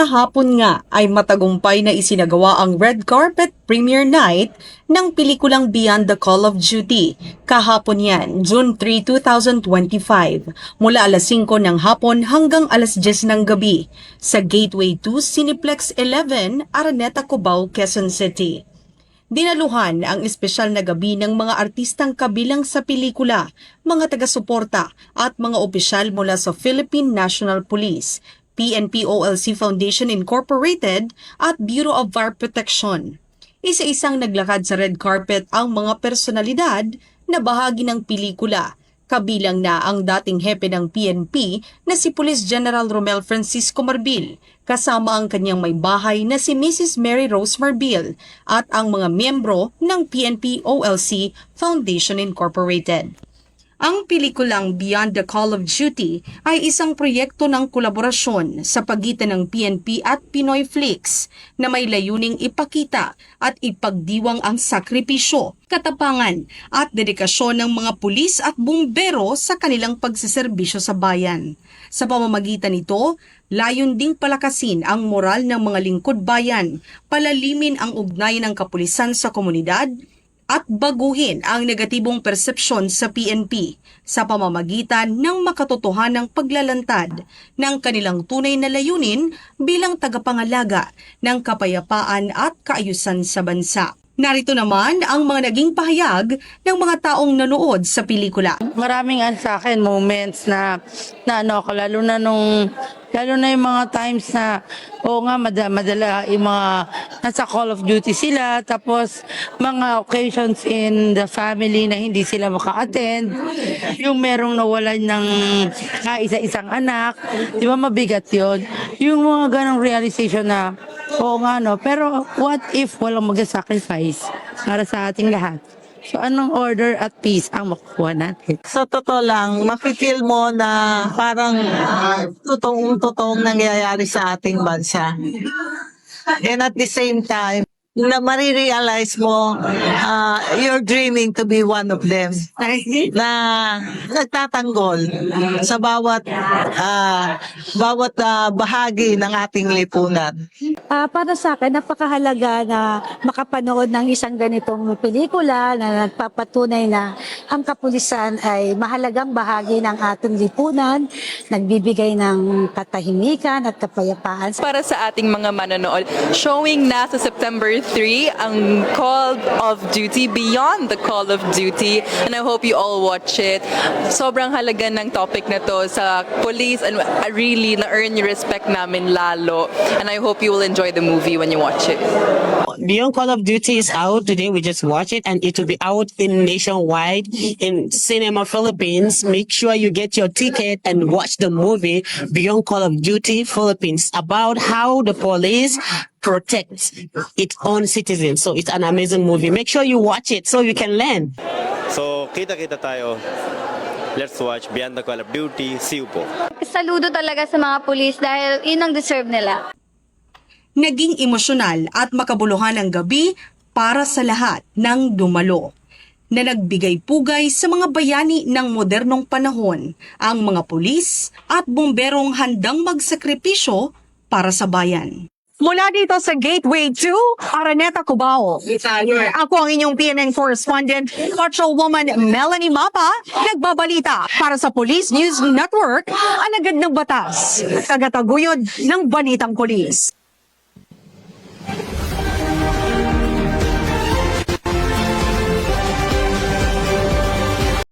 Kahapon nga ay matagumpay na isinagawa ang red carpet premiere night ng pelikulang Beyond the Call of Duty. Kahapon yan, June 3, 2025, mula alas 5 ng hapon hanggang alas 10 ng gabi sa Gateway 2 Cineplex 11, Araneta, Cubao, Quezon City. Dinaluhan ang espesyal na gabi ng mga artistang kabilang sa pelikula, mga taga-suporta at mga opisyal mula sa Philippine National Police, PNP OLC Foundation Incorporated at Bureau of Fire Protection. Isa-isang naglakad sa red carpet ang mga personalidad na bahagi ng pelikula, kabilang na ang dating hepe ng PNP na si Police General Romel Francisco Marbil, kasama ang kanyang may bahay na si Mrs. Mary Rose Marbil at ang mga miyembro ng PNP OLC Foundation Incorporated. Ang pelikulang Beyond the Call of Duty ay isang proyekto ng kolaborasyon sa pagitan ng PNP at Pinoy Flix na may layuning ipakita at ipagdiwang ang sakripisyo, katapangan at dedikasyon ng mga pulis at bumbero sa kanilang pagseserbisyo sa bayan. Sa pamamagitan nito, layon ding palakasin ang moral ng mga lingkod bayan, palalimin ang ugnayan ng kapulisan sa komunidad, at baguhin ang negatibong persepsyon sa PNP sa pamamagitan ng makatotohanang paglalantad ng kanilang tunay na layunin bilang tagapangalaga ng kapayapaan at kaayusan sa bansa. Narito naman ang mga naging pahayag ng mga taong nanood sa pelikula. Maraming sa akin moments na ano ako, lalo na yung mga times na madala yung mga nasa Call of Duty sila, tapos mga occasions in the family na hindi sila maka-attend, yung merong nawalan ng isa-isang anak, di ba mabigat yun? Yung mga ganong realization na pero what if walang mag-sacrifice para sa ating lahat? So, anong order at peace ang makukuha natin? Sa totoo lang, mapipil mo na parang totoong nangyayari sa ating bansa. And at the same time, na marirealize mo, you're dreaming to be one of them. Na nagtatanggol sa bawat bahagi ng ating lipunan. Para sa akin, napakahalaga na makapanood ng isang ganitong pelikula na nagpapatunay na ang kapulisan ay mahalagang bahagi ng ating lipunan, nagbibigay ng katahimikan at kapayapaan. Para sa ating mga manonood, showing na sa September 3 ang Call of Duty, Beyond the Call of Duty, and I hope you all watch it. Sobrang halaga ng topic na to sa police and really na-earn yung respect namin lalo, and I hope you will enjoy the movie when you watch it. Beyond Call of Duty is out today. We just watch it, and it will be out in nationwide in Cinema Philippines. Make sure you get your ticket and watch the movie Beyond Call of Duty Philippines, about how the police protects its own citizens. So it's an amazing movie. Make sure you watch it so you can learn. So kita-kita tayo. Let's watch Beyond the Call of Duty. See you po. Saludo talaga sa mga pulis dahil yun ang deserve nila. Naging emosyonal at makabuluhan ang gabi para sa lahat ng dumalo, na nagbigay pugay sa mga bayani ng modernong panahon, ang mga pulis at bomberong handang magsakripisyo para sa bayan. Mula dito sa Gateway 2, Araneta, Cubao. Ako ang inyong PNN correspondent, Patrolwoman Melanie Mapa, nagbabalita para sa Police News Network, alagad ng batas, kagataguyod ng Balitang Pulis.